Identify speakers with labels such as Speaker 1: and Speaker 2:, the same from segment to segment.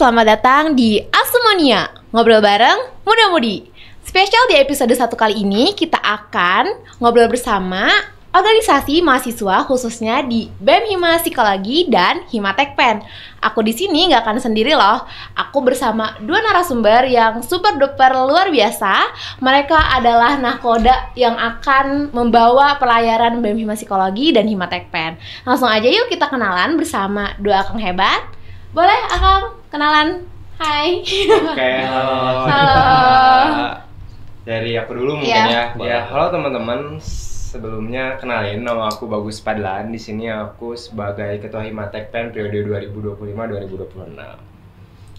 Speaker 1: selamat datang di Asumonia, ngobrol bareng muda-mudi. Spesial di episode 1 kali ini, kita akan ngobrol bersama organisasi mahasiswa khususnya di BEM Hima Psikologi dan Hima Tekpen. Aku di sini nggak akan sendiri loh. Aku bersama dua narasumber yang super duper luar biasa. Mereka adalah nahkoda yang akan membawa pelayaran BEM Hima Psikologi dan Hima Tekpen. Langsung aja yuk kita kenalan bersama dua akang hebat. Boleh akang kenalan? Hai.
Speaker 2: Oke, halo.
Speaker 1: Halo.
Speaker 2: Dari aku dulu mungkin
Speaker 1: Iya.
Speaker 2: ya. Halo teman-teman. Sebelumnya kenalin, nama aku Bagus Padlan. Di sini aku sebagai Ketua Hima Tekpen periode 2025-2026.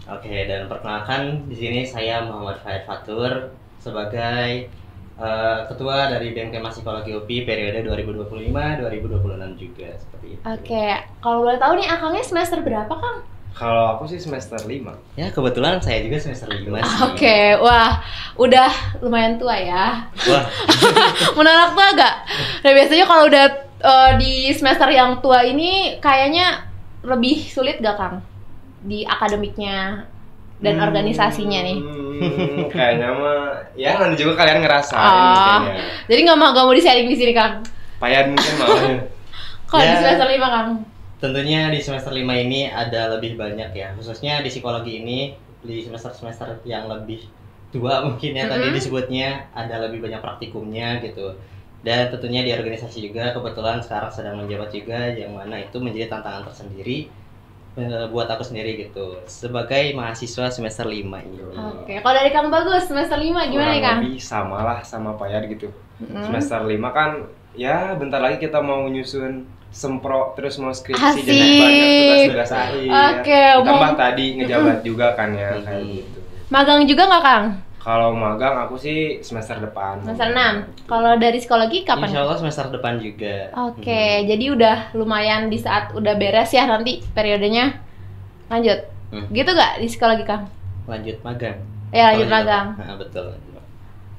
Speaker 3: Oke, dan perkenalkan di sini saya Muhammad Fahed Fatur sebagai Ketua dari BEM Hima Psikologi UPI periode 2025-2026 juga seperti itu.
Speaker 1: Oke, kalau boleh tahu nih akangnya semester berapa, Kang?
Speaker 2: Kalau aku sih semester 5.
Speaker 3: Ya, kebetulan saya juga semester 5 sih.
Speaker 1: Oke, wah, udah lumayan tua ya.
Speaker 3: Wah,
Speaker 1: Menolak tua gak? Nah, biasanya kalau udah di semester yang tua ini kayaknya lebih sulit gak, Kang? Di akademiknya dan organisasinya nih.
Speaker 2: Kayaknya mah, ya nanti juga kalian ngerasain kayaknya.
Speaker 1: Jadi gak mau di-sharing di sini, Kang?
Speaker 2: Payan mungkin mau.
Speaker 1: Kalau di
Speaker 3: Ya.
Speaker 1: semester 5, Kang?
Speaker 3: tentunya di semester 5 ini ada lebih banyak ya, khususnya di psikologi ini di semester-semester yang lebih tua mungkin ya tadi disebutnya ada lebih banyak praktikumnya gitu. Dan tentunya di organisasi juga kebetulan sekarang sedang menjabat juga yang mana itu menjadi tantangan tersendiri buat aku sendiri gitu sebagai mahasiswa semester 5 ini.
Speaker 1: Oke, kalau dari Kang Bagus, semester 5 gimana nih, Kang?
Speaker 2: Lebih sama lah sama Payan gitu. Semester 5 kan ya bentar lagi kita mau nyusun sempro terus mau skripsi
Speaker 1: Asik.
Speaker 2: dan banyak tugas-tugas akhir.
Speaker 1: Oke,
Speaker 2: Ditambah tadi ngejabat juga kan ya kayak gitu.
Speaker 1: Magang juga nggak, Kang?
Speaker 2: Kalau magang aku sih semester depan.
Speaker 1: Semester 6. Kalau dari psikologi kapan?
Speaker 3: Insya Allah semester depan juga.
Speaker 1: Oke, jadi udah lumayan di saat udah beres ya nanti periodenya lanjut. Gitu gak di psikologi, Kang?
Speaker 3: Lanjut magang.
Speaker 1: Ya, lanjut
Speaker 3: Kalau
Speaker 1: magang.
Speaker 3: Nah, betul.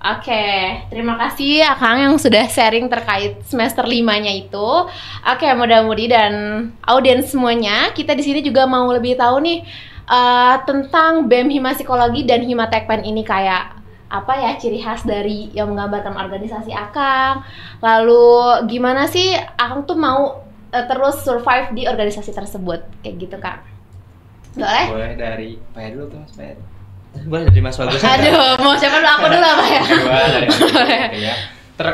Speaker 1: Oke, terima kasih Akang yang sudah sharing terkait semester 5-nya itu. Oke, mudah-mudahan dan audiens semuanya, kita di sini juga mau lebih tahu nih tentang BEM Hima Psikologi dan Hima Tekpen ini kayak apa ya ciri khas dari yang menggambarkan organisasi Akang. Lalu gimana sih Akang tuh mau terus survive di organisasi tersebut kayak gitu, Kang? Boleh?
Speaker 2: Boleh dari Payan dulu tuh Mas Payan.
Speaker 3: Boleh dari Mas Bagus.
Speaker 1: Aduh, mau siapa dulu? Aku dulu apa ya?
Speaker 2: Kedua dari aku mungkin ya.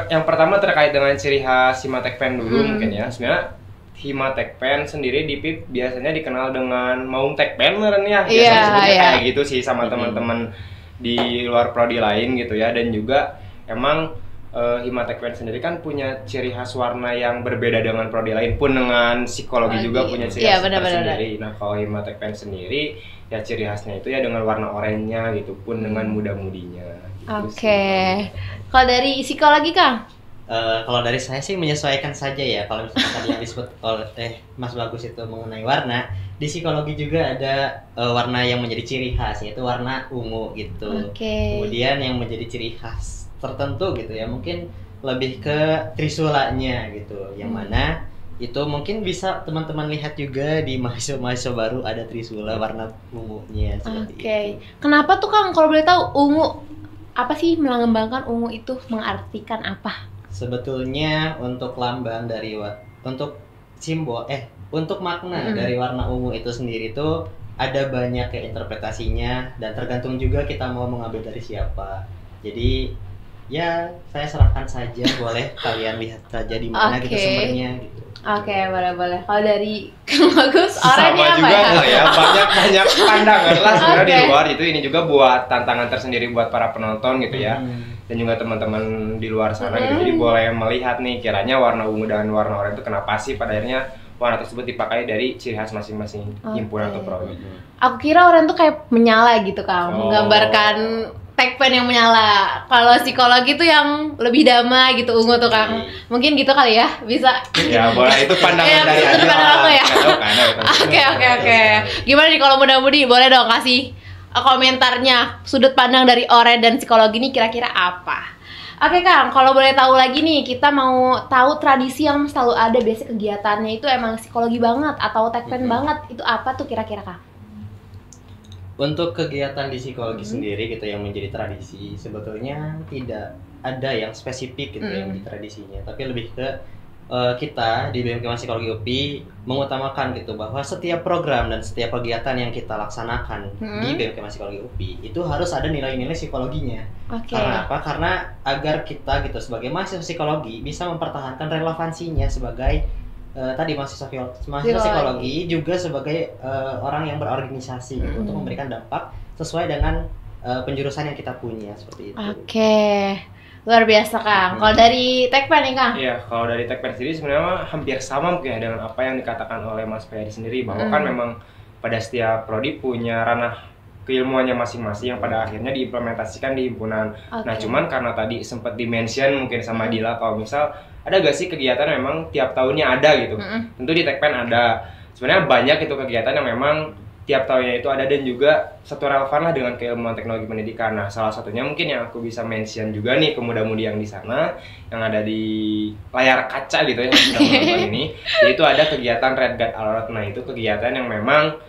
Speaker 2: Yang pertama terkait dengan ciri khas Hima Tekpen dulu mungkin ya. Sebenarnya Hima Tekpen sendiri di PIP biasanya dikenal dengan Maung Tekpen meren ya. Biasanya
Speaker 1: Iya,
Speaker 2: sebutnya
Speaker 1: iya.
Speaker 2: kayak gitu sih sama teman-teman di luar prodi lain gitu ya. Dan juga emang Hima Tekpen sendiri kan punya ciri khas warna yang berbeda dengan prodi lain pun dengan psikologi juga punya ciri
Speaker 1: Iya,
Speaker 2: khas
Speaker 1: benar-benar.
Speaker 2: tersendiri. Nah, kalau Hima Tekpen sendiri ya ciri khasnya itu ya dengan warna oranye gitu pun dengan muda-mudinya. Gitu
Speaker 1: Oke.
Speaker 2: sih.
Speaker 1: Kalau dari psikologi, Kang?
Speaker 3: Kalau dari saya sih menyesuaikan saja ya. Kalau misalnya tadi yang disebut oleh Mas Bagus itu mengenai warna, di psikologi juga ada warna yang menjadi ciri khas, yaitu warna ungu gitu.
Speaker 1: Oke.
Speaker 3: Kemudian yang menjadi ciri khas tertentu gitu ya, mungkin lebih ke trisulanya gitu, yang mana itu mungkin bisa teman-teman lihat juga di mahasiswa-mahasiswa baru ada trisula warna ungunya seperti
Speaker 1: Oke.
Speaker 3: itu.
Speaker 1: Kenapa tuh, Kang? Kalau boleh tahu ungu apa sih melambangkan ungu itu mengartikan apa?
Speaker 3: Sebetulnya untuk lambang dari untuk simbol untuk makna dari warna ungu itu sendiri itu ada banyak ya interpretasinya dan tergantung juga kita mau mengambil dari siapa. Jadi ya saya serahkan saja, boleh kalian lihat saja di mana gitu
Speaker 1: Oke.
Speaker 3: sumbernya gitu.
Speaker 1: Oke, boleh. Kalau dari Kang Bagus,
Speaker 2: Sama
Speaker 1: oranye apa
Speaker 2: juga
Speaker 1: ya?
Speaker 2: lah ya, banyak pandangan lah sebenarnya di
Speaker 1: Oke.
Speaker 2: luar itu. Ini juga buat tantangan tersendiri buat para penonton gitu ya, dan juga teman-teman di luar sana gitu. Jadi boleh melihat nih kiranya warna ungu dan warna oranye itu kenapa sih pada akhirnya warna tersebut dipakai dari ciri khas masing-masing himpunan atau prodi.
Speaker 1: Aku kira oranye tuh kayak menyala gitu, Kang.
Speaker 2: Oh.
Speaker 1: Menggambarkan Tekpen yang menyala. Kalau psikologi tuh yang lebih damai gitu, ungu tuh, Kang. Mungkin gitu kali ya, bisa.
Speaker 2: Ya boleh, itu pandangan
Speaker 1: Iya,
Speaker 2: dari
Speaker 1: sudut
Speaker 2: Anda.
Speaker 1: pandang aku ya.
Speaker 2: Nggak tahu kan,
Speaker 1: Oke. Gimana nih kalau muda-mudi? Boleh dong kasih komentarnya. Sudut pandang dari Ore dan psikologi ini kira-kira apa? Oke, Kang, kalau boleh tahu lagi nih, kita mau tahu tradisi yang selalu ada biasa kegiatannya itu emang psikologi banget atau tekpen banget. Itu apa tuh kira-kira, Kang?
Speaker 3: Untuk kegiatan di psikologi sendiri gitu yang menjadi tradisi, sebetulnya tidak ada yang spesifik gitu yang di tradisinya, tapi lebih ke kita di BMK Psikologi UPI mengutamakan gitu bahwa setiap program dan setiap kegiatan yang kita laksanakan di BMK Psikologi UPI itu harus ada nilai-nilai psikologinya. Karena apa? Karena agar kita gitu sebagai mahasiswa psikologi bisa mempertahankan relevansinya sebagai tadi mahasiswa psikologi juga sebagai orang yang berorganisasi gitu, untuk memberikan dampak sesuai dengan penjurusan yang kita punya seperti itu.
Speaker 1: Luar biasa Kang. Kalau dari Tekpen nih Kang?
Speaker 2: Iya, kalau dari Tekpen sendiri sebenarnya hampir sama mungkin ya dengan apa yang dikatakan oleh Mas Ferry sendiri, bahwa kan memang pada setiap prodi punya ranah keilmuannya masing-masing yang pada akhirnya diimplementasikan di himpunan. Nah cuman karena tadi sempat di-mention mungkin sama Dila, kalau misal ada gak sih kegiatan memang tiap tahunnya ada gitu. Tentu di Tekpen ada. Sebenarnya banyak itu kegiatan yang memang tiap tahunnya itu ada dan juga satu relevan lah dengan keilmuan teknologi pendidikan. Nah, salah satunya mungkin yang aku bisa mention juga nih ke muda-mudi yang di sana, yang ada di layar kaca gitu ya, yang sedang menonton ini, yaitu ada kegiatan Red Guard Alert. Nah, itu kegiatan yang memang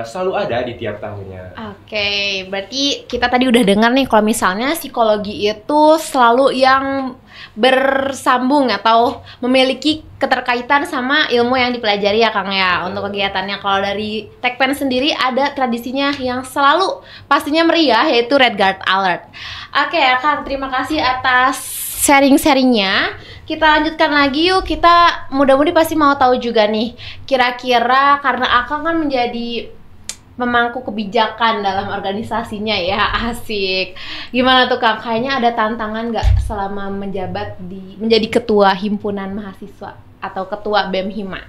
Speaker 2: selalu ada di tiap tahunnya.
Speaker 1: Berarti kita tadi udah dengar nih kalau misalnya psikologi itu selalu yang bersambung atau memiliki keterkaitan sama ilmu yang dipelajari ya Kang ya. Untuk kegiatannya. Kalau dari Tekpen sendiri ada tradisinya yang selalu pastinya meriah, yaitu Red Guard Alert. Kang, terima kasih atas sharing-sharingnya. Kita lanjutkan lagi yuk. Kita mudah-mudi pasti mau tahu juga nih, kira-kira karena Akang kan menjadi memangku kebijakan dalam organisasinya ya, asik. Gimana tuh Kang? Kayaknya ada tantangan nggak selama menjabat menjadi ketua himpunan mahasiswa atau ketua BEM Hima?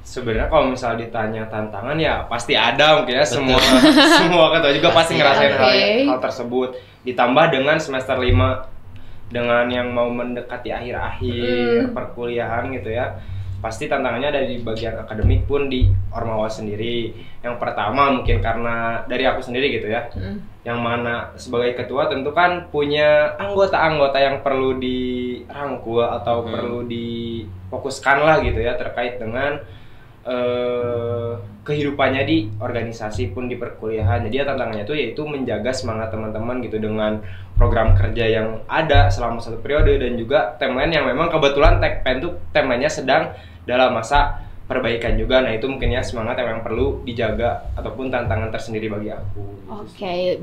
Speaker 2: Sebenarnya kalau misal ditanya tantangan ya pasti ada mungkin ya. Semua ketua juga pasti ngerasain hal tersebut. Ditambah dengan semester 5 dengan yang mau mendekati akhir-akhir perkuliahan gitu ya. Pasti tantangannya ada di bagian akademik pun di Ormawa sendiri. Yang pertama mungkin karena dari aku sendiri gitu ya, yang mana sebagai ketua tentu kan punya anggota-anggota yang perlu dirangkul atau perlu difokuskan lah gitu ya, terkait dengan kehidupannya di organisasi pun di perkuliahan. Jadi ya tantangannya itu yaitu menjaga semangat teman-teman gitu dengan program kerja yang ada selama satu periode, dan juga timeline yang memang kebetulan Tekpen tuh timelinenya sedang dalam masa perbaikan juga. Nah itu mungkin ya semangat yang memang perlu dijaga ataupun tantangan tersendiri bagi aku.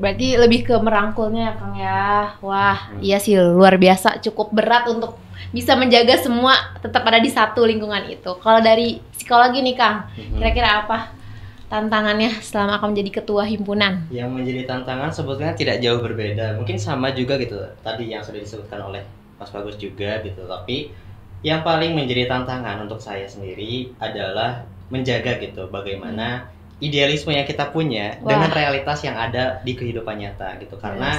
Speaker 1: Berarti lebih ke merangkulnya ya Kang ya. Wah, iya sih luar biasa, cukup berat untuk bisa menjaga semua tetap ada di satu lingkungan itu. Kalau dari psikologi nih Kang, kira-kira apa tantangannya selama akan menjadi ketua himpunan?
Speaker 3: Yang menjadi tantangan sebetulnya tidak jauh berbeda, mungkin sama juga gitu tadi yang sudah disebutkan oleh Mas Bagus juga gitu. Tapi yang paling menjadi tantangan untuk saya sendiri adalah menjaga gitu bagaimana idealisme yang kita punya dengan realitas yang ada di kehidupan nyata gitu. Karena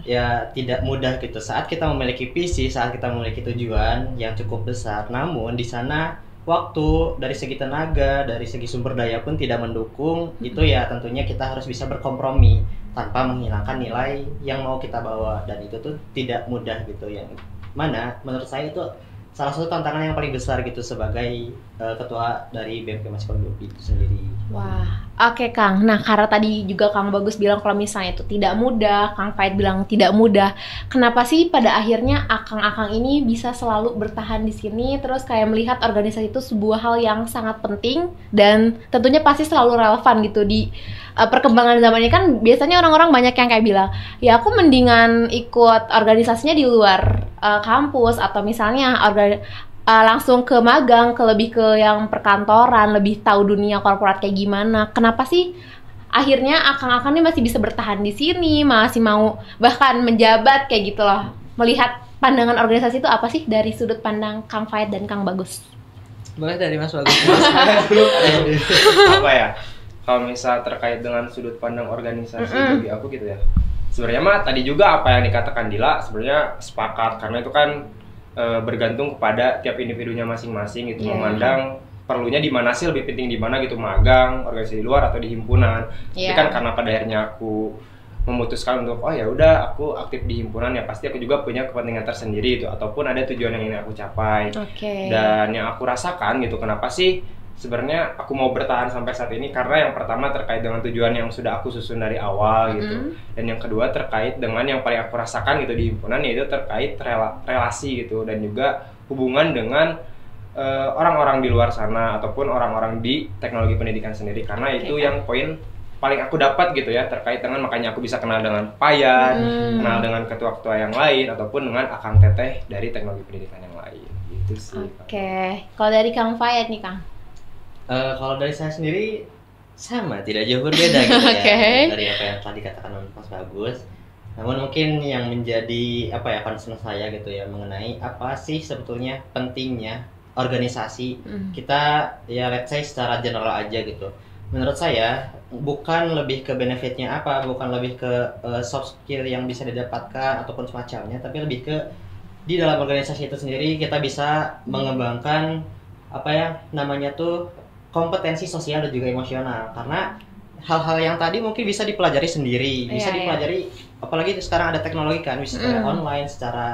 Speaker 3: ya tidak mudah gitu saat kita memiliki visi, saat kita memiliki tujuan yang cukup besar, namun di sana waktu dari segi tenaga, dari segi sumber daya pun tidak mendukung. Itu ya tentunya kita harus bisa berkompromi tanpa menghilangkan nilai yang mau kita bawa, dan itu tuh tidak mudah gitu. Yang mana menurut saya itu salah satu tantangan yang paling besar gitu sebagai ketua dari BMK Psikologi UPI itu sendiri.
Speaker 1: Kang. Nah, karena tadi juga Kang Bagus bilang kalau misalnya itu tidak mudah, Kang Faid bilang tidak mudah. Kenapa sih pada akhirnya akang-akang ini bisa selalu bertahan di sini, terus kayak melihat organisasi itu sebuah hal yang sangat penting dan tentunya pasti selalu relevan gitu di perkembangan zaman ini. Kan biasanya orang-orang banyak yang kayak bilang, ya aku mendingan ikut organisasinya di luar kampus, atau misalnya langsung ke magang, lebih ke yang perkantoran, lebih tahu dunia korporat kayak gimana. Kenapa sih akhirnya akang-akang ini masih bisa bertahan di sini, masih mau bahkan menjabat kayak gitu loh? Melihat pandangan organisasi itu apa sih dari sudut pandang Kang Faid dan Kang Bagus?
Speaker 3: Boleh dari Mas Bagus.
Speaker 2: Apa ya? Kalau misal terkait dengan sudut pandang organisasi bagi aku gitu ya. Sebenarnya mah tadi juga apa yang dikatakan Dila sebenarnya sepakat, karena itu kan bergantung kepada tiap individunya masing-masing gitu, memandang perlunya di mana sih, lebih penting di mana gitu, magang, organisasi di luar atau di himpunan. Tapi kan karena pada akhirnya aku memutuskan untuk ya udah aku aktif di himpunan, ya pasti aku juga punya kepentingan tersendiri itu, ataupun ada tujuan yang ingin aku capai. Dan yang aku rasakan gitu, kenapa sih sebenarnya aku mau bertahan sampai saat ini karena yang pertama terkait dengan tujuan yang sudah aku susun dari awal gitu, dan yang kedua terkait dengan yang paling aku rasakan gitu di himpunan, yaitu terkait relasi gitu, dan juga hubungan dengan orang-orang di luar sana ataupun orang-orang di teknologi pendidikan sendiri, karena itu yang poin paling aku dapat gitu ya, terkait dengan makanya aku bisa kenal dengan Payan, kenal dengan ketua-ketua yang lain ataupun dengan Akang Teteh dari teknologi pendidikan yang lain gitu sih.
Speaker 1: Oke. Kalau dari Kang Fayat nih Kang?
Speaker 3: Kalau dari saya sendiri sama, tidak jauh berbeda gitu ya dari apa yang tadi katakan Mas Bagus. Namun mungkin yang menjadi apa ya concern saya gitu ya mengenai apa sih sebetulnya pentingnya organisasi kita ya let's say secara general aja gitu. Menurut saya bukan lebih ke benefitnya apa, bukan lebih ke soft skill yang bisa didapatkan ataupun semacamnya, tapi lebih ke di dalam organisasi itu sendiri kita bisa mengembangkan apa ya namanya tuh kompetensi sosial dan juga emosional, karena hal-hal yang tadi mungkin bisa dipelajari sendiri, bisa dipelajari apalagi sekarang ada teknologi kan, bisa secara online, secara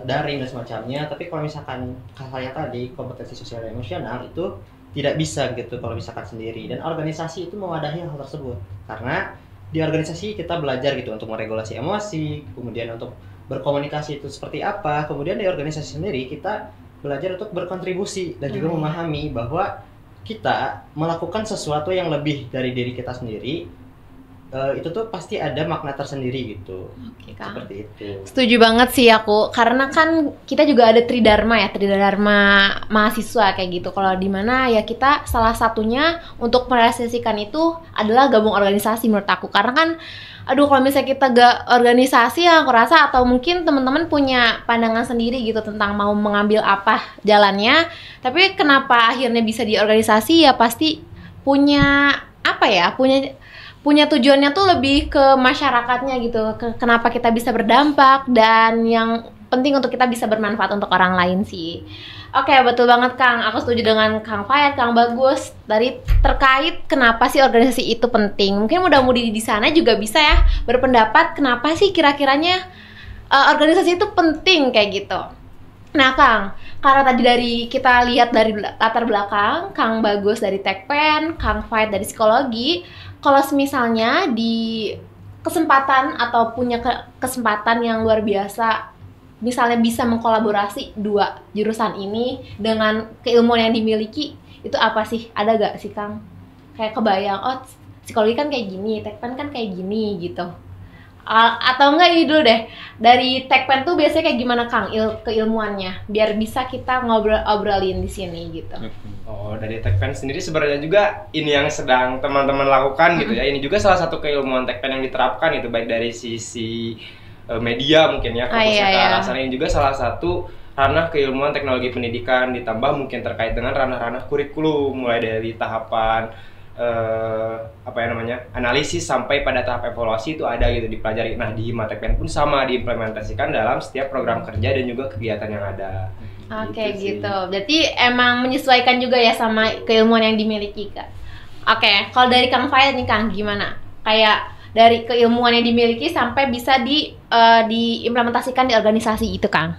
Speaker 3: daring dan semacamnya. Tapi kalau misalkan hal-hal yang tadi kompetensi sosial dan emosional itu tidak bisa gitu kalau misalkan sendiri, dan organisasi itu mewadahi hal tersebut, karena di organisasi kita belajar gitu untuk meregulasi emosi, kemudian untuk berkomunikasi itu seperti apa, kemudian di organisasi sendiri kita belajar untuk berkontribusi dan juga memahami bahwa kita melakukan sesuatu yang lebih dari diri kita sendiri, itu tuh pasti ada makna tersendiri gitu.
Speaker 1: Oke, Kang.
Speaker 3: Seperti itu.
Speaker 1: Setuju banget sih aku, karena kan kita juga ada tridharma ya, tridharma mahasiswa kayak gitu. Kalau di mana ya kita salah satunya untuk merealisasikan itu adalah gabung organisasi menurut aku. Karena kan aduh kalau misalnya kita gak organisasi ya aku rasa, atau mungkin teman-teman punya pandangan sendiri gitu tentang mau mengambil apa jalannya, tapi kenapa akhirnya bisa di organisasi ya pasti punya apa ya, punya tujuannya tuh lebih ke masyarakatnya gitu, kenapa kita bisa berdampak, dan yang penting untuk kita bisa bermanfaat untuk orang lain sih. Oke, betul banget Kang, aku setuju dengan Kang Fayat, Kang Bagus dari terkait kenapa sih organisasi itu penting. Mungkin mudah-mudi di sana juga bisa ya berpendapat kenapa sih kira-kiranya organisasi itu penting kayak gitu. Nah Kang, karena tadi dari kita lihat dari latar belakang, Kang Bagus dari Tekpen, Kang Fayat dari psikologi, kalau misalnya di kesempatan atau punya kesempatan yang luar biasa, misalnya bisa mengkolaborasi dua jurusan ini dengan keilmuan yang dimiliki, itu apa sih? Ada gak sih Kang? Kayak kebayang, oh psikologi kan kayak gini, Tekpen kan kayak gini gitu. Atau enggak ini dulu deh, dari Tekpen tuh biasanya kayak gimana Kang keilmuannya, biar bisa kita ngobrolin di sini gitu.
Speaker 2: Oh, dari Tekpen sendiri sebenarnya juga ini yang sedang teman-teman lakukan gitu ya. Ini juga salah satu keilmuan Tekpen yang diterapkan itu, baik dari sisi media mungkin ya, fokusnya ke arah sana. Ini juga salah satu ranah keilmuan teknologi pendidikan, ditambah mungkin terkait dengan ranah-ranah kurikulum, mulai dari tahapan apa ya namanya, analisis sampai pada tahap evaluasi itu ada gitu dipelajari. Nah di Tekpen pun sama, diimplementasikan dalam setiap program kerja dan juga kegiatan yang ada.
Speaker 1: Oke gitu. Berarti emang menyesuaikan juga ya sama keilmuan yang dimiliki Kak. Oke, kalau dari Kang Fayat nih Kang gimana? Kayak dari keilmuan yang dimiliki sampai bisa diimplementasikan di organisasi itu Kang.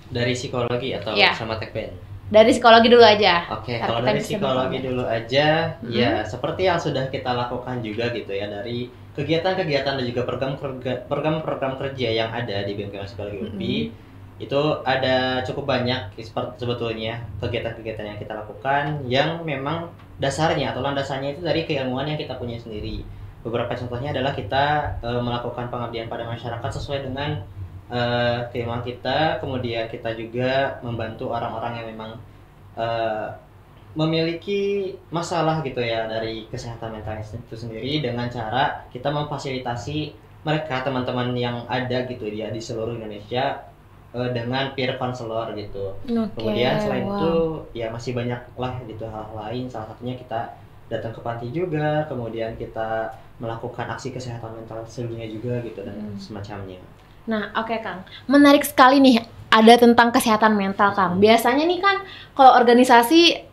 Speaker 3: Dari psikologi atau sama Tekpen?
Speaker 1: Dari psikologi dulu aja.
Speaker 3: Oke, kalau dari psikologi dulu aja, ya seperti yang sudah kita lakukan juga gitu ya, dari kegiatan-kegiatan dan juga program-program kerja yang ada di BMK Psikologi UPI, itu ada cukup banyak sebetulnya kegiatan-kegiatan yang kita lakukan yang memang dasarnya atau landasannya itu dari keilmuan yang kita punya sendiri. Beberapa contohnya adalah kita melakukan pengabdian pada masyarakat sesuai dengan keilmuan kita, kemudian kita juga membantu orang-orang yang memang memiliki masalah gitu ya dari kesehatan mental itu sendiri, dengan cara kita memfasilitasi mereka, teman-teman yang ada gitu ya di seluruh Indonesia, dengan peer counselor gitu. Kemudian selain itu ya masih banyak lah gitu hal lain, salah satunya kita datang ke panti juga, kemudian kita melakukan aksi kesehatan mental sedunia juga gitu dan semacamnya.
Speaker 1: Nah, oke Kang, menarik sekali nih ada tentang kesehatan mental Kang. Biasanya nih kan kalau organisasi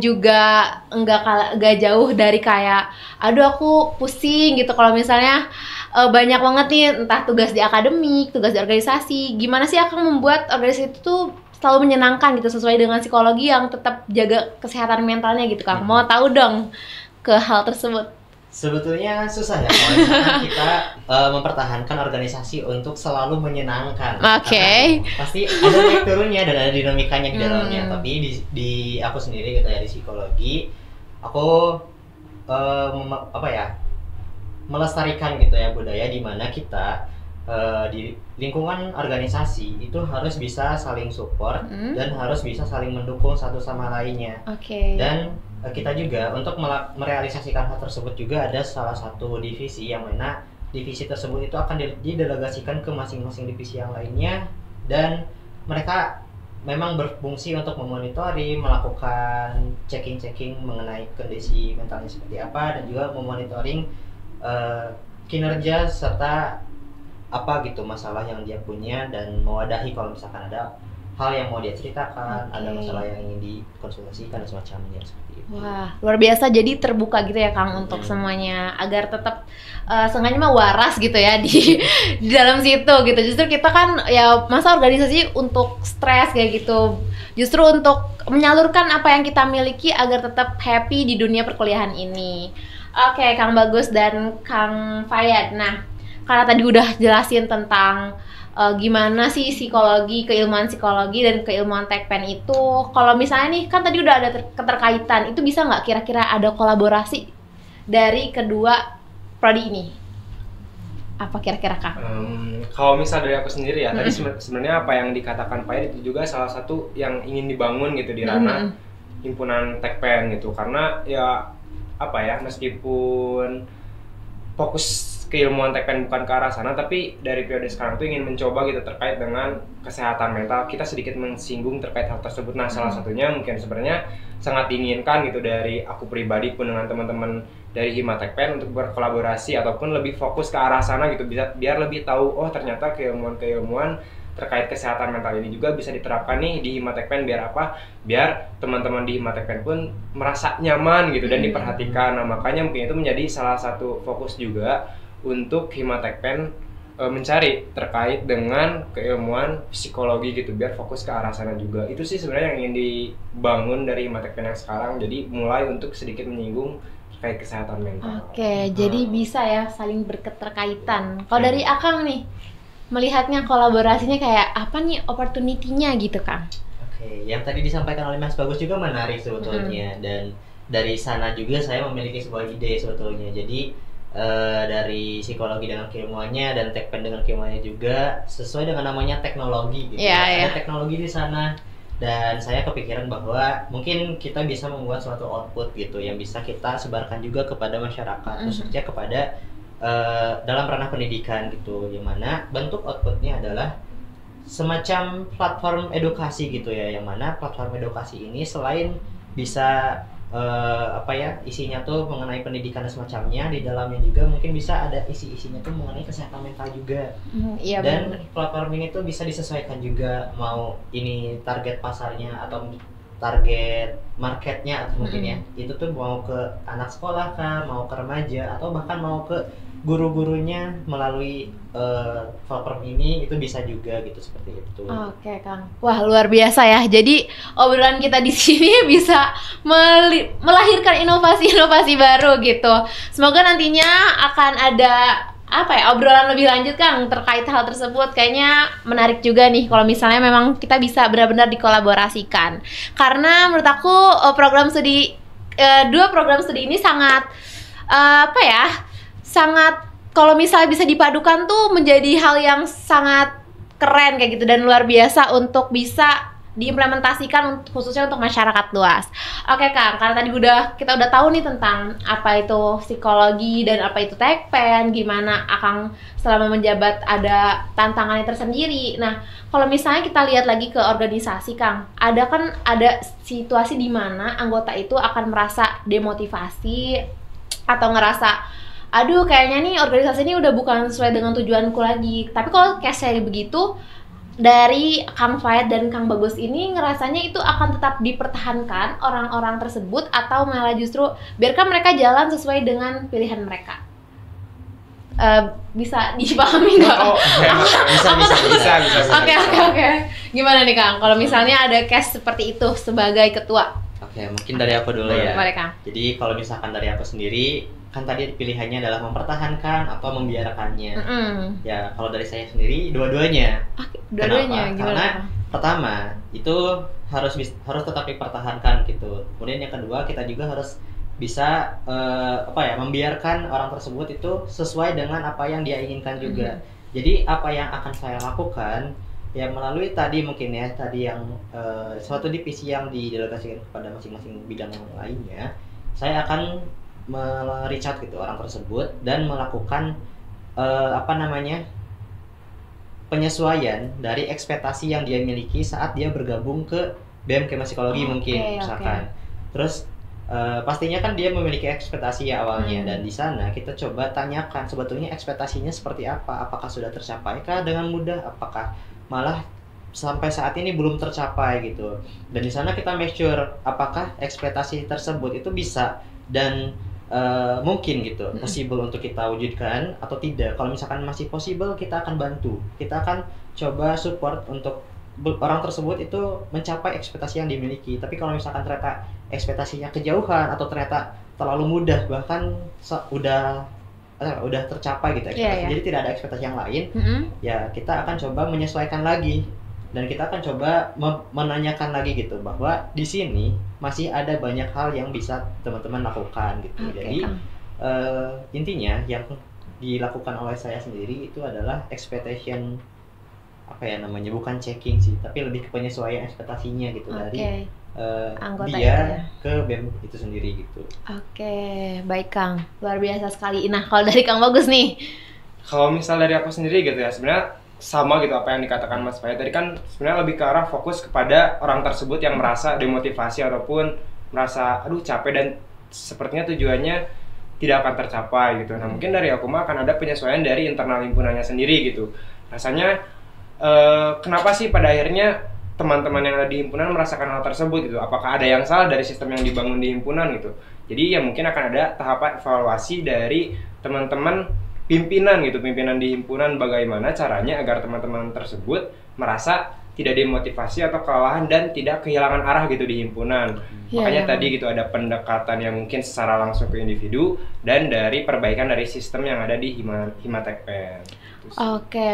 Speaker 1: juga enggak jauh dari kayak, aduh aku pusing gitu kalau misalnya banyak banget nih entah tugas di akademik, tugas di organisasi. Gimana sih akan membuat organisasi itu tuh selalu menyenangkan gitu sesuai dengan psikologi yang tetap jaga kesehatan mentalnya gitu Kang. Mau tahu dong ke hal tersebut?
Speaker 3: Sebetulnya susah ya kalau misalkan kita mempertahankan organisasi untuk selalu menyenangkan.
Speaker 1: Oke.
Speaker 3: Karena pasti ada naik turunnya dan ada dinamikanya di dalamnya. Tapi di aku sendiri gitu ya, di psikologi, aku melestarikan gitu ya budaya di mana kita di lingkungan organisasi itu harus bisa saling support dan harus bisa saling mendukung satu sama lainnya. Dan kita juga untuk merealisasikan hal tersebut juga ada salah satu divisi yang mana divisi tersebut itu akan didelegasikan ke masing-masing divisi yang lainnya, dan mereka memang berfungsi untuk memonitoring, melakukan checking mengenai kondisi mentalnya seperti apa, dan juga memonitoring kinerja serta apa gitu masalah yang dia punya, dan mewadahi kalau misalkan ada hal yang mau dia ceritakan, ada masalah yang ingin dikonsultasikan dan semacamnya seperti itu.
Speaker 1: Wah, luar biasa. Jadi terbuka gitu ya Kang untuk semuanya agar tetap seenggaknya mah waras gitu ya di dalam situ gitu. Justru kita kan ya masa organisasi untuk stres kayak gitu. Justru untuk menyalurkan apa yang kita miliki agar tetap happy di dunia perkuliahan ini. Oke, Kang Bagus dan Kang Fayad. Nah, karena tadi udah jelasin tentang gimana sih psikologi, keilmuan psikologi dan keilmuan Tekpen itu. Kalau misalnya nih, kan tadi udah ada keterkaitan, itu bisa nggak kira-kira ada kolaborasi dari kedua prodi ini? Apa kira-kira Kang?
Speaker 2: Kalau misal dari aku sendiri ya, tadi sebenarnya apa yang dikatakan Pak itu juga salah satu yang ingin dibangun gitu di ranah himpunan Tekpen gitu. Karena ya apa ya, meskipun fokus keilmuan Tekpen bukan ke arah sana, tapi dari periode sekarang tuh ingin mencoba gitu terkait dengan kesehatan mental. Kita sedikit mengsinggung terkait hal tersebut. Nah, salah satunya mungkin sebenarnya sangat diinginkan gitu dari aku pribadi pun dengan teman-teman dari Hima Tekpen untuk berkolaborasi ataupun lebih fokus ke arah sana gitu, biar lebih tahu oh ternyata keilmuan terkait kesehatan mental ini juga bisa diterapkan nih di Hima Tekpen. Biar apa? Biar teman-teman di Hima Tekpen pun merasa nyaman gitu dan diperhatikan. Nah, makanya mungkin itu menjadi salah satu fokus juga untuk Hima Tekpen mencari terkait dengan keilmuan psikologi gitu, biar fokus ke arah sana juga. Itu sih sebenarnya yang ingin dibangun dari Hima Tekpen yang sekarang. Jadi mulai untuk sedikit menyinggung terkait kesehatan mental.
Speaker 1: Jadi bisa ya saling berketerkaitan. Kalau dari Akang nih, melihatnya kolaborasinya kayak apa nih opportunity-nya gitu Kang?
Speaker 3: Yang tadi disampaikan oleh Mas Bagus juga menarik sebetulnya, dan dari sana juga saya memiliki sebuah ide sebetulnya. Jadi dari psikologi dengan keilmuannya dan Tekpen dengan keilmuannya juga sesuai dengan namanya teknologi gitu. Ada teknologi di sana, dan saya kepikiran bahwa mungkin kita bisa membuat suatu output gitu yang bisa kita sebarkan juga kepada masyarakat, khususnya kepada dalam ranah pendidikan gitu, yang mana bentuk outputnya adalah semacam platform edukasi gitu ya, yang mana platform edukasi ini selain bisa isinya tuh mengenai pendidikan dan semacamnya, di dalamnya juga mungkin bisa ada isinya tuh mengenai kesehatan mental juga. Dan platform ini tuh bisa disesuaikan juga, mau ini target pasarnya atau target marketnya atau mungkin ya itu tuh mau ke anak sekolah kah, mau ke remaja, atau bahkan mau ke guru-gurunya melalui platform ini, itu bisa juga gitu, seperti itu.
Speaker 1: Oke Kang, wah luar biasa ya. Jadi obrolan kita di sini bisa melahirkan inovasi-inovasi baru gitu. Semoga nantinya akan ada obrolan lebih lanjut Kang terkait hal tersebut. Kayaknya menarik juga nih kalau misalnya memang kita bisa benar-benar dikolaborasikan. Karena menurut aku dua program studi ini sangat sangat kalau misalnya bisa dipadukan tuh menjadi hal yang sangat keren kayak gitu dan luar biasa untuk bisa diimplementasikan khususnya untuk masyarakat luas. Oke Kang, karena tadi kita udah tahu nih tentang apa itu psikologi dan apa itu Tekpen, gimana Akang selama menjabat ada tantangannya tersendiri. Nah, kalau misalnya kita lihat lagi ke organisasi Kang, ada situasi di mana anggota itu akan merasa demotivasi atau ngerasa aduh kayaknya nih organisasi ini udah bukan sesuai dengan tujuanku lagi. Tapi kalau case-nya begitu, dari Kang Fayad dan Kang Bagus ini ngerasanya itu akan tetap dipertahankan orang-orang tersebut atau malah justru biarkan mereka jalan sesuai dengan pilihan mereka. Bisa dipahami nggak?
Speaker 2: Bisa.
Speaker 1: Oke. Gimana nih Kang? Kalau misalnya ada case seperti itu sebagai ketua?
Speaker 3: Oke, mungkin dari aku dulu ya.
Speaker 1: Boleh Kang.
Speaker 3: Jadi kalau misalkan dari aku sendiri, kan tadi pilihannya adalah mempertahankan atau membiarkannya. Ya, kalau dari saya sendiri dua-duanya.
Speaker 1: Dua-duanya
Speaker 3: Kenapa?
Speaker 1: gimana?
Speaker 3: Karena
Speaker 1: Kang?
Speaker 3: pertama itu harus tetap dipertahankan gitu. Kemudian yang kedua kita juga harus bisa membiarkan orang tersebut itu sesuai dengan apa yang dia inginkan juga. Jadi apa yang akan saya lakukan ya melalui tadi mungkin ya yang suatu divisi yang didelegasikan kepada masing-masing bidang lainnya, saya akan reach out gitu orang tersebut dan melakukan penyesuaian dari ekspektasi yang dia miliki saat dia bergabung ke BEM Kema Psikologi mungkin misalkan. Terus pastinya kan dia memiliki ekspektasi ya awalnya dan di sana kita coba tanyakan sebetulnya ekspektasinya seperti apa, apakah sudah tercapai kah dengan mudah, apakah malah sampai saat ini belum tercapai gitu. Dan di sana kita make sure apakah ekspektasi tersebut itu bisa dan mungkin gitu possible untuk kita wujudkan atau tidak. Kalau misalkan masih possible kita akan bantu, kita akan coba support untuk orang tersebut itu mencapai ekspektasi yang dimiliki. Tapi kalau misalkan ternyata ekspektasinya kejauhan atau ternyata terlalu mudah bahkan udah tercapai gitu ekspektasi, jadi tidak ada ekspektasi yang lain, ya kita akan coba menyesuaikan lagi dan kita akan coba menanyakan lagi gitu bahwa di sini masih ada banyak hal yang bisa teman-teman lakukan gitu. Jadi intinya yang dilakukan oleh saya sendiri itu adalah expectation bukan checking sih, tapi lebih ke penyesuaian ekspektasinya gitu dari
Speaker 1: anggota
Speaker 3: dia ke BEM itu sendiri gitu.
Speaker 1: Baik Kang, luar biasa sekali. Nah kalau dari Kang Bagus nih,
Speaker 2: kalau misal dari aku sendiri gitu ya, sebenarnya sama gitu apa yang dikatakan Mas Fahid tadi, kan sebenarnya lebih ke arah fokus kepada orang tersebut yang merasa demotivasi ataupun merasa aduh capek dan sepertinya tujuannya tidak akan tercapai gitu. Nah mungkin dari aku mah akan ada penyesuaian dari internal himpunannya sendiri gitu. Rasanya kenapa sih pada akhirnya teman-teman yang ada di himpunan merasakan hal tersebut gitu? Apakah ada yang salah dari sistem yang dibangun di himpunan gitu? Jadi ya mungkin akan ada tahapan evaluasi dari teman-teman pimpinan gitu, pimpinan di himpunan, bagaimana caranya agar teman-teman tersebut merasa tidak demotivasi atau kelelahan dan tidak kehilangan arah gitu di himpunan. Makanya tadi gitu ada pendekatan yang mungkin secara langsung ke individu dan dari perbaikan dari sistem yang ada di Himatekpen.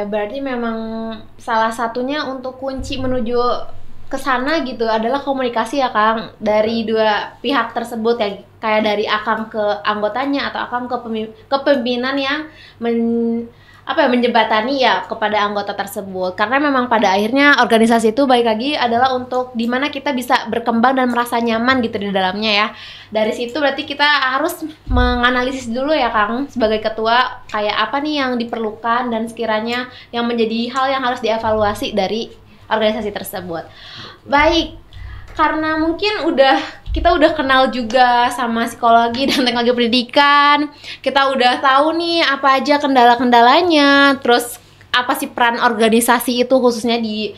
Speaker 1: Berarti memang salah satunya untuk kunci menuju ke sana gitu adalah komunikasi ya Kang, dari dua pihak tersebut ya, kayak dari Akang ke anggotanya atau Akang ke pimpinan yang menjembatani ya kepada anggota tersebut. Karena memang pada akhirnya organisasi itu baik lagi adalah untuk dimana kita bisa berkembang dan merasa nyaman gitu di dalamnya ya. Dari situ berarti kita harus menganalisis dulu ya Kang sebagai ketua, kayak apa nih yang diperlukan dan sekiranya yang menjadi hal yang harus dievaluasi dari organisasi tersebut. Baik, karena mungkin kita udah kenal juga sama psikologi dan teknologi pendidikan, kita udah tahu nih apa aja kendala-kendalanya, terus apa sih peran organisasi itu khususnya di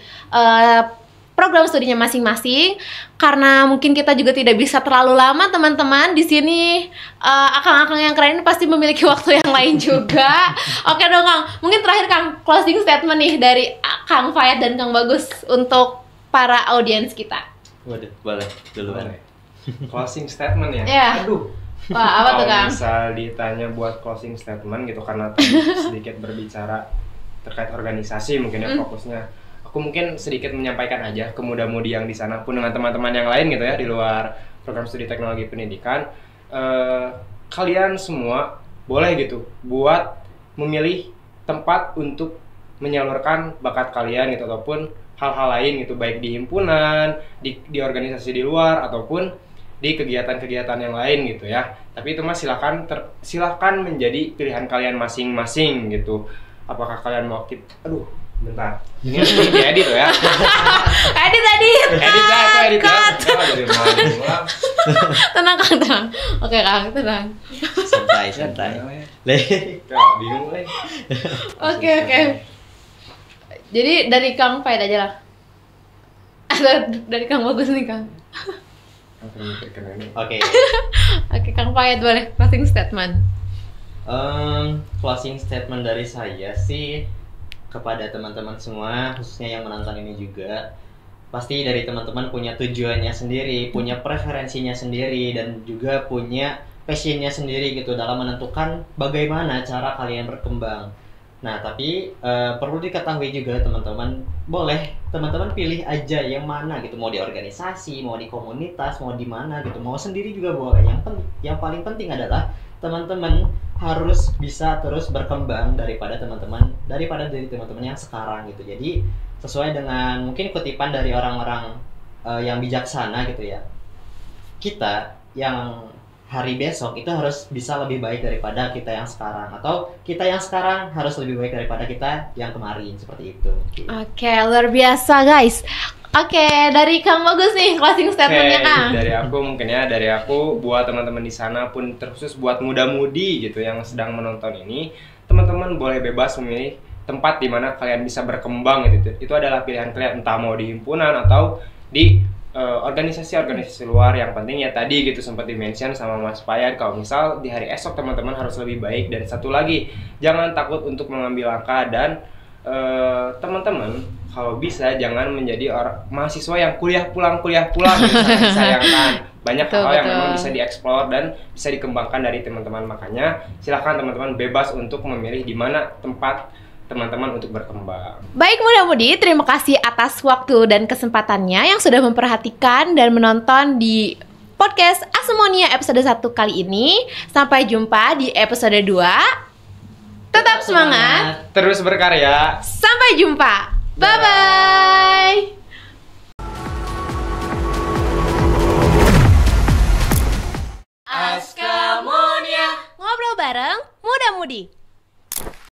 Speaker 1: program studinya masing-masing. Karena mungkin kita juga tidak bisa terlalu lama teman-teman di sini, akang-akang yang keren ini pasti memiliki waktu yang lain juga. Oke dong Kang, mungkin terakhir Kang closing statement nih dari Kang Fayat dan Kang Bagus untuk para audiens kita.
Speaker 3: Waduh, boleh duluan.
Speaker 2: Closing statement ya?
Speaker 1: Iya.
Speaker 2: Aduh.
Speaker 1: Wah, apa tuh Kang?
Speaker 2: Kalau misal ditanya buat closing statement gitu, karena tadi sedikit berbicara terkait organisasi mungkin ya fokusnya. Aku mungkin sedikit menyampaikan aja ke muda-mudi yang di sana pun dengan teman-teman yang lain gitu ya di luar program studi teknologi pendidikan. Kalian semua boleh gitu buat memilih tempat untuk menyalurkan bakat kalian gitu ataupun hal-hal lain gitu, baik di himpunan, di organisasi di luar ataupun di kegiatan-kegiatan yang lain gitu ya. Tapi itu mah silahkan menjadi pilihan kalian masing-masing gitu. Apakah kalian mau bentar. Ini diedit loh ya.
Speaker 1: Edit. Tenang Kang, tenang. Oke Kang, tenang.
Speaker 3: Santai.
Speaker 2: Bingung lagi.
Speaker 1: Oke. Jadi dari Kang Fayat aja lah. Atau dari Kang Bagus nih Kang.
Speaker 3: Oke,
Speaker 1: Kang Fayat boleh closing statement.
Speaker 3: Closing statement dari saya sih kepada teman-teman semua, khususnya yang menonton ini juga. Pasti dari teman-teman punya tujuannya sendiri, punya preferensinya sendiri, dan juga punya passionnya sendiri gitu dalam menentukan bagaimana cara kalian berkembang. Nah, tapi perlu diketahui juga teman-teman, boleh teman-teman pilih aja yang mana gitu, mau di organisasi, mau di komunitas, mau di mana gitu, mau sendiri juga boleh. Yang paling penting adalah teman-teman harus bisa terus berkembang daripada dari teman-teman yang sekarang gitu. Jadi sesuai dengan mungkin kutipan dari orang-orang yang bijaksana gitu ya, kita yang hari besok itu harus bisa lebih baik daripada kita yang sekarang, atau kita yang sekarang harus lebih baik daripada kita yang kemarin, seperti itu.
Speaker 1: Oke, luar biasa guys. Oke, dari Kang Bagus nih closing statementnya Kang.
Speaker 2: Dari aku mungkin ya, dari aku buat teman-teman di sana pun, terkhusus buat muda-mudi gitu yang sedang menonton ini, teman-teman boleh bebas memilih tempat di mana kalian bisa berkembang gitu. Itu adalah pilihan kalian, entah mau di himpunan atau di organisasi-organisasi luar. Yang penting ya tadi gitu sempat di-mention sama Mas Payan, kalau misal di hari esok teman-teman harus lebih baik. Dan satu lagi, jangan takut untuk mengambil langkah, dan teman-teman kalau bisa jangan menjadi mahasiswa yang kuliah pulang gitu, sangat disayangkan. Banyak hal yang memang bisa dieksplor dan bisa dikembangkan dari teman-teman. Makanya silahkan teman-teman bebas untuk memilih di mana tempat teman-teman untuk berkembang.
Speaker 1: Baik muda-mudi, terima kasih atas waktu dan kesempatannya yang sudah memperhatikan dan menonton di podcast Asemonia episode 1 kali ini. Sampai jumpa di episode 2. Tetap semangat,
Speaker 2: terus berkarya.
Speaker 1: Sampai jumpa. Bye-bye. Asemonia, ngobrol bareng muda-mudi.